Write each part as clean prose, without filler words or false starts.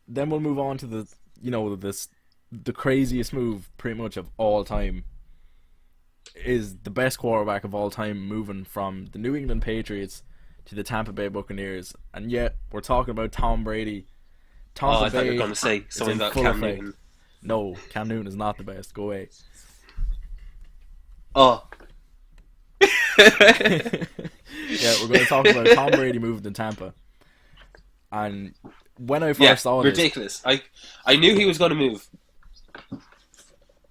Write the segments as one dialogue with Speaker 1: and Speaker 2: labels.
Speaker 1: then we'll move on to the craziest move pretty much of all time. Is the best quarterback of all time moving from the New England Patriots to the Tampa Bay Buccaneers, and yet we're talking about Tom Brady.
Speaker 2: Oh,
Speaker 1: Tampa
Speaker 2: I thought you were
Speaker 1: Bay
Speaker 2: going to say
Speaker 1: is
Speaker 2: something
Speaker 1: in
Speaker 2: about
Speaker 1: full
Speaker 2: Cam
Speaker 1: effect.
Speaker 2: Newton.
Speaker 1: No, Cam Newton is not the best. Go away.
Speaker 2: Oh.
Speaker 1: Yeah, we're going to talk about Tom Brady moving to Tampa. And when I
Speaker 2: Yeah,
Speaker 1: first saw this,
Speaker 2: ridiculous. I knew he was going to move.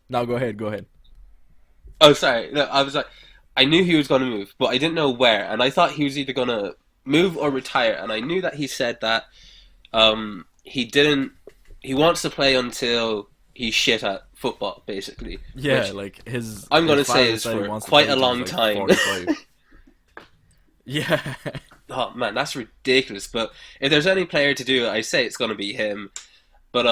Speaker 1: now go ahead, go ahead.
Speaker 2: Oh, sorry. No, I was like, I knew he was going to move, but I didn't know where. And I thought he was either going to move or retire. And I knew that he said that he didn't. He wants to play until he's shit at football, basically.
Speaker 1: Yeah,
Speaker 2: Which
Speaker 1: like his
Speaker 2: I'm going
Speaker 1: his
Speaker 2: to say
Speaker 1: father
Speaker 2: is
Speaker 1: said he
Speaker 2: for
Speaker 1: wants to
Speaker 2: quite
Speaker 1: play
Speaker 2: a
Speaker 1: till he's
Speaker 2: long
Speaker 1: like
Speaker 2: time.
Speaker 1: 45. Yeah,
Speaker 2: Oh man, that's ridiculous. But if there's any player to do it, I say it's going to be him. But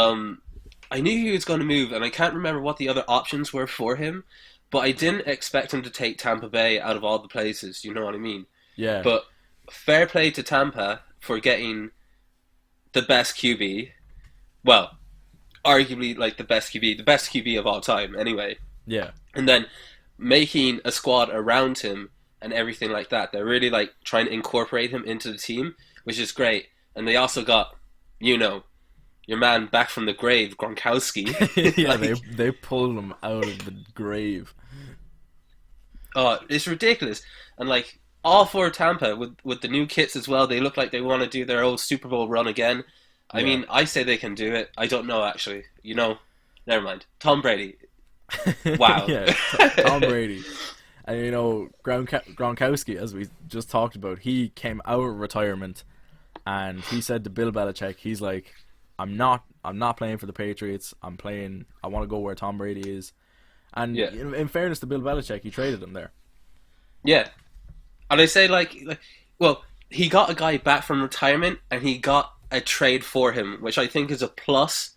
Speaker 2: I knew he was going to move, and I can't remember what the other options were for him. But I didn't expect him to take Tampa Bay out of all the places. You know what I mean?
Speaker 1: yeah,
Speaker 2: But fair play to Tampa for getting the best QB. Well, arguably like the best QB of all time, anyway.
Speaker 1: yeah,
Speaker 2: And then making a squad around him and everything like that. They're really like trying to incorporate him into the team, which is great. And they also got, you know, your man back from the grave, Gronkowski.
Speaker 1: yeah. They
Speaker 2: like,
Speaker 1: they pulled him out of the grave.
Speaker 2: oh, it's ridiculous. And like all for Tampa with the new kits as well. They look like they want to do their old Super Bowl run again. I
Speaker 1: Yeah,
Speaker 2: mean, I say they can do it. I don't know actually. You know, never mind. Tom Brady. Wow.
Speaker 1: yeah. Tom Brady, and Gronkowski, as we just talked about, he came out of retirement, and he said to Bill Belichick, he's like, I'm not playing for the Patriots. I'm playing. I want to go where Tom Brady is. And
Speaker 2: Yeah.
Speaker 1: in fairness to Bill Belichick, he traded him there.
Speaker 2: Yeah. And I say well, he got a guy back from retirement and he got a trade for him, which I think is a plus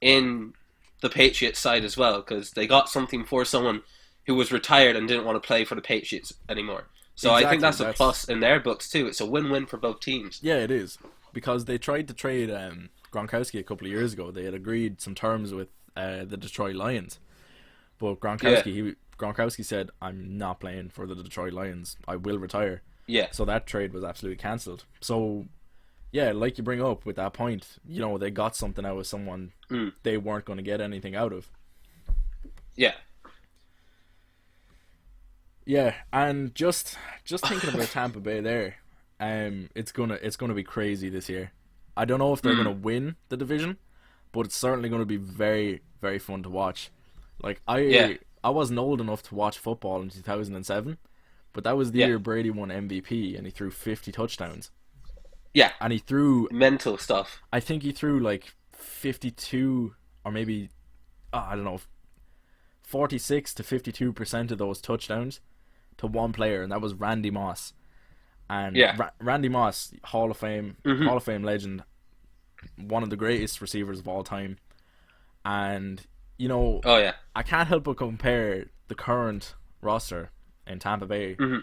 Speaker 2: in the Patriots side as well, because they got something for someone who was retired and didn't want to play for the Patriots anymore. So I think
Speaker 1: Exactly.
Speaker 2: that's a
Speaker 1: That's
Speaker 2: plus in their books too. It's a win-win for both teams.
Speaker 1: Yeah, it is because they tried to trade Gronkowski a couple of years ago. They had agreed some terms with the Detroit Lions, but
Speaker 2: Yeah,
Speaker 1: Gronkowski said, "I'm not playing for the Detroit Lions. I will retire."
Speaker 2: yeah,
Speaker 1: So that trade was absolutely cancelled. So yeah, like you bring up with that point, they got something out of someone
Speaker 2: mm,
Speaker 1: they weren't going to get anything out of.
Speaker 2: yeah.
Speaker 1: Yeah, and just thinking about Tampa Bay there, it's gonna be crazy this year. I don't know if they're gonna
Speaker 2: Mm,
Speaker 1: win the division, but it's certainly gonna be very very fun to watch. Like
Speaker 2: yeah,
Speaker 1: I wasn't old enough to watch football in 2007, but that was the
Speaker 2: yeah,
Speaker 1: year Brady won MVP and he threw 50 touchdowns.
Speaker 2: yeah.
Speaker 1: And he threw,
Speaker 2: Mental stuff.
Speaker 1: I think he threw like 52 or maybe, I don't know, 46 to 52% of those touchdowns to one player, and that was Randy Moss. And
Speaker 2: Yeah.
Speaker 1: Randy Moss,
Speaker 2: Hmm.
Speaker 1: Hall of Fame legend, one of the greatest receivers of all time. And
Speaker 2: Oh yeah.
Speaker 1: I can't help but compare the current roster in Tampa Bay
Speaker 2: Hmm.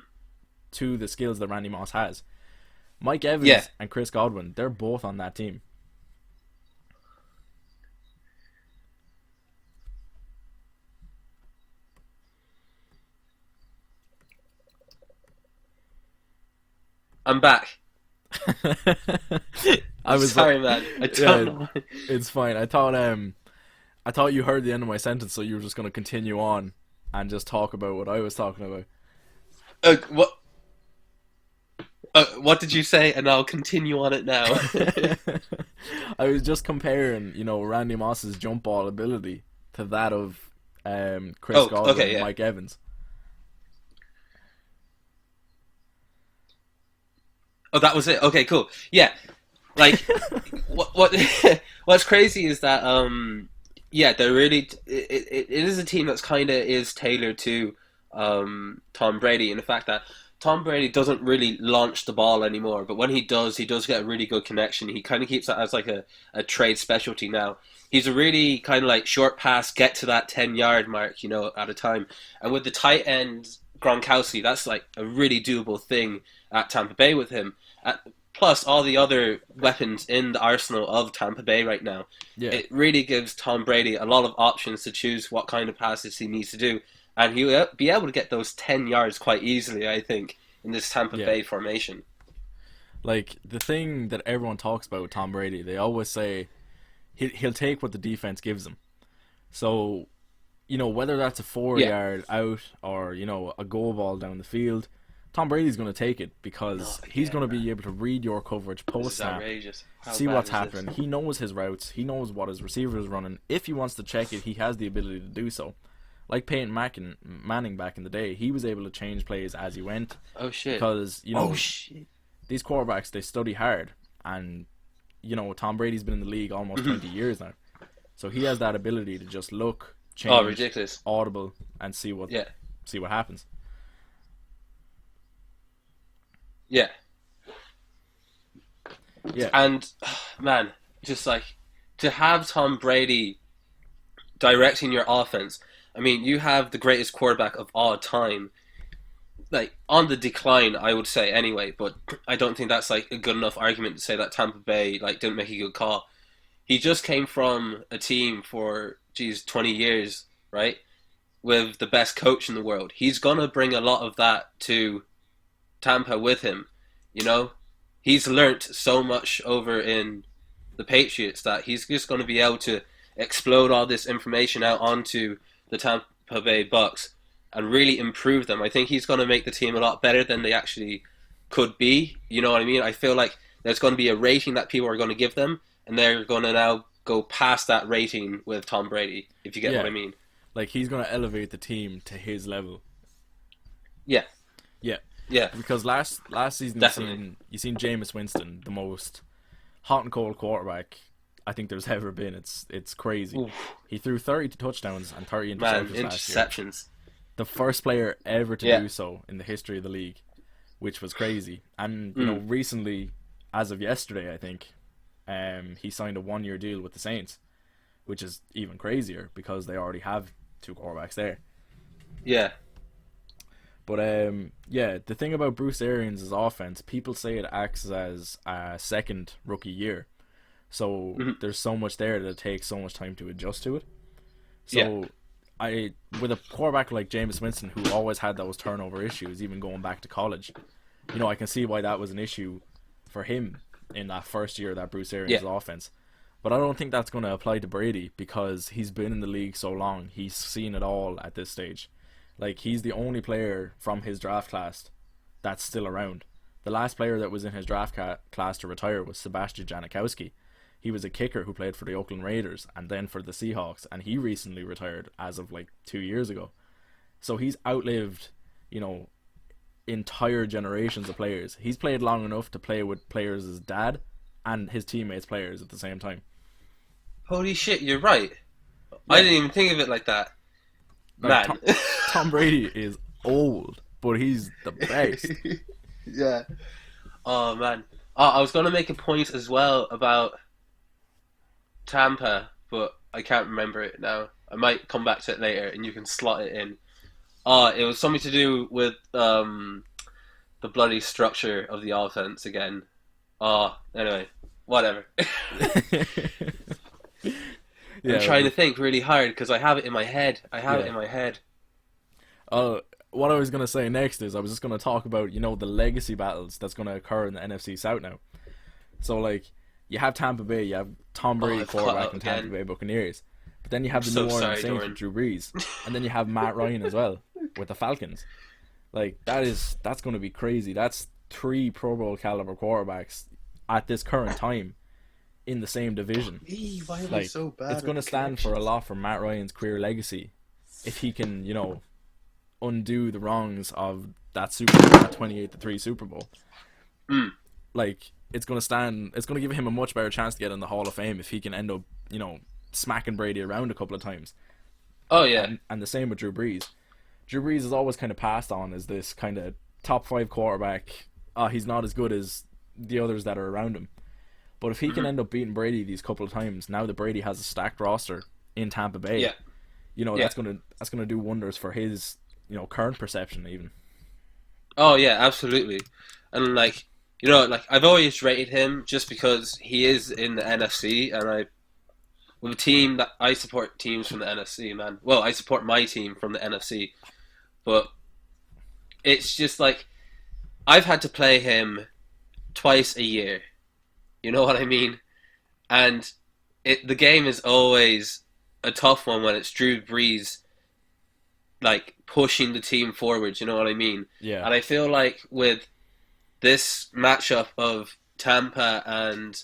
Speaker 1: to the skills that Randy Moss has. Mike
Speaker 2: Yeah.
Speaker 1: Evans and Chris Godwin, they're both on that team.
Speaker 2: I'm back.
Speaker 1: I
Speaker 2: I'm
Speaker 1: was like,
Speaker 2: sorry, man. I don't
Speaker 1: yeah,
Speaker 2: know.
Speaker 1: it's fine. I thought you heard the end of my sentence, so you were just gonna continue on and just talk about what I was talking about.
Speaker 2: What? What did you say? And I'll continue on it now.
Speaker 1: I was just comparing, Randy Moss's jump ball ability to that of Chris
Speaker 2: Oh,
Speaker 1: Godwin
Speaker 2: okay,
Speaker 1: and
Speaker 2: yeah.
Speaker 1: Mike Evans.
Speaker 2: Oh, that was it. Okay, cool. Yeah, like what what's crazy is that yeah, they're really it is a team that's kind of is tailored to Tom Brady, and the fact that Tom Brady doesn't really launch the ball anymore, but when he does get a really good connection. He kind of keeps that as like a trade specialty now. He's a really kind of like short pass, get to that 10-yard mark, at a time. And with the tight end Gronkowski, that's like a really doable thing at Tampa Bay with him. plus all the other weapons in the arsenal of Tampa Bay right now,
Speaker 1: Yeah,
Speaker 2: it really gives Tom Brady a lot of options to choose what kind of passes he needs to do, and he'll be able to get those 10 yards quite easily, I think, in this Tampa
Speaker 1: yeah.
Speaker 2: Bay formation.
Speaker 1: Like the thing that everyone talks about with Tom Brady, they always say he'll take what the defense gives him. So whether that's a four
Speaker 2: Yeah.
Speaker 1: yard out or a goal ball down the field, Tom Brady's going to take it
Speaker 2: Oh,
Speaker 1: because he's
Speaker 2: yeah,
Speaker 1: going to
Speaker 2: man.
Speaker 1: be able to read your coverage
Speaker 2: This
Speaker 1: post
Speaker 2: is
Speaker 1: snap,
Speaker 2: outrageous. How
Speaker 1: see
Speaker 2: bad
Speaker 1: what's
Speaker 2: is this?
Speaker 1: happening. He knows his routes. He knows what his receiver is running. If he wants to check it, he has the ability to do so. Like Manning back in the day, he was able to change plays as he went
Speaker 2: Oh, shit.
Speaker 1: because
Speaker 2: Oh, shit.
Speaker 1: these quarterbacks, they study hard, and Tom Brady's been in the league almost 20 years now, so he has that ability to just look,
Speaker 2: Oh,
Speaker 1: change,
Speaker 2: ridiculous.
Speaker 1: audible, and
Speaker 2: Yeah.
Speaker 1: see what happens.
Speaker 2: Yeah.
Speaker 1: Yeah,
Speaker 2: And, man, just like, to have Tom Brady directing your offense, I mean, you have the greatest quarterback of all time, like, on the decline, I would say, anyway, but I don't think that's, like, a good enough argument to say that Tampa Bay, like, didn't make a good call. He just came from a team for, 20 years, right? With the best coach in the world. He's gonna bring a lot of that to Tampa with him, you know? He's learnt so much over in the Patriots that he's just going to be able to explode all this information out onto the Tampa Bay Bucks and really improve them. I think he's going to make the team a lot better than they actually could be. You know what I mean? I feel like there's going to be a rating that people are going to give them, and they're going to now go past that rating with Tom Brady, if you get what
Speaker 1: yeah.
Speaker 2: I mean.
Speaker 1: Like he's gonna elevate the team to his level.
Speaker 2: Yeah,
Speaker 1: Yeah,
Speaker 2: yeah,
Speaker 1: because last season
Speaker 2: definitely.
Speaker 1: you seen Jameis Winston, the most hot and cold quarterback I think there's ever been. It's crazy.
Speaker 2: Oof,
Speaker 1: He threw 30 touchdowns and 30
Speaker 2: man,
Speaker 1: interceptions last year.
Speaker 2: interceptions.
Speaker 1: The first player ever to
Speaker 2: Yeah.
Speaker 1: do so in the history of the league, which was crazy. And
Speaker 2: Mm.
Speaker 1: recently, as of yesterday, I think, he signed a 1 year deal with the Saints, which is even crazier because they already have two quarterbacks there.
Speaker 2: Yeah.
Speaker 1: But yeah, the thing about Bruce Arians' offense, people say it acts as a second rookie year. So
Speaker 2: Mhm.
Speaker 1: there's so much there that it takes so much time to adjust to it.
Speaker 2: Yeah.
Speaker 1: So I with a quarterback like Jameis Winston who always had those turnover issues, even going back to college, I can see why that was an issue for him in that first year of that Bruce Arians'
Speaker 2: Yeah.
Speaker 1: offense. But I don't think that's going to apply to Brady because he's been in the league so long. He's seen it all at this stage. Like, he's the only player from his draft class that's still around. The last player that was in his draft class to retire was Sebastian Janikowski. He was a kicker who played for the Oakland Raiders and then for the Seahawks, and he recently retired as of like 2 years ago. So he's outlived, you know, entire generations of players. He's played long enough to play with players' as dad and his teammates' players at the same time.
Speaker 2: Holy shit, you're right. I
Speaker 1: Yeah,
Speaker 2: didn't even think of it like that.
Speaker 1: like
Speaker 2: Man.
Speaker 1: Tom Brady is old, but he's the best.
Speaker 2: Yeah. Oh, man. I was going to make a point as well about Tampa, but I can't remember it now. I might come back to it later and you can slot it in. It was something to do with the bloody structure of the offense again. Anyway, whatever. I'm
Speaker 1: Yeah,
Speaker 2: trying to think really hard because I have it in my head. I have it
Speaker 1: yeah.
Speaker 2: in my head.
Speaker 1: What I was gonna say next is I was just gonna talk about the legacy battles that's gonna occur in the NFC South now. So like you have Tampa Bay, you have Tom
Speaker 2: Oh,
Speaker 1: Brady
Speaker 2: I've cut
Speaker 1: quarterback
Speaker 2: out
Speaker 1: and Tampa
Speaker 2: again.
Speaker 1: Bay Buccaneers, but then you
Speaker 2: I'm
Speaker 1: have the
Speaker 2: so
Speaker 1: New Orleans
Speaker 2: sorry,
Speaker 1: Saints with
Speaker 2: Doran.
Speaker 1: Drew Brees, and then you have Matt Ryan as well with the Falcons. Like that's gonna be crazy. That's three Pro Bowl caliber quarterbacks at this current time in the same division.
Speaker 2: Why am I
Speaker 1: Like
Speaker 2: so
Speaker 1: it's
Speaker 2: bad at
Speaker 1: gonna
Speaker 2: the
Speaker 1: stand for a
Speaker 2: connections?
Speaker 1: lot for Matt Ryan's career legacy if he can, undo the wrongs of that 28-3 Super Bowl.
Speaker 2: Mm.
Speaker 1: Like it's gonna give him a much better chance to get in the Hall of Fame if he can end up, smacking Brady around a couple of times.
Speaker 2: Oh yeah.
Speaker 1: And the same with Drew Brees. Drew Brees is always kind of passed on as this kind of top five quarterback. He's not as good as the others that are around him. But if he can
Speaker 2: Hmm.
Speaker 1: end up beating Brady these couple of times, now that Brady has a stacked roster in Tampa Bay,
Speaker 2: Yeah. Yeah.
Speaker 1: that's gonna do wonders for his current perception even.
Speaker 2: Oh yeah, absolutely. And like you know, like I've always rated him just because he is in the NFC, and I with a team that I support teams from the NFC, man. Well, I support my team from the NFC, but it's just like I've had to play him twice a year. You know what I mean? And the game is always a tough one when it's Drew Brees like pushing the team forward. You know what I mean?
Speaker 1: Yeah.
Speaker 2: And I feel like with this matchup of Tampa and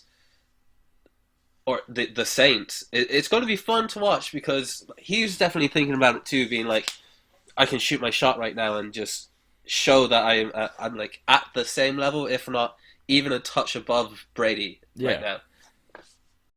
Speaker 2: or the Saints, it's going to be fun to watch because he's definitely thinking about it too, being like, I can shoot my shot right now and just show that I'm like at the same level, if not even a touch above Brady right
Speaker 1: Yeah.
Speaker 2: now.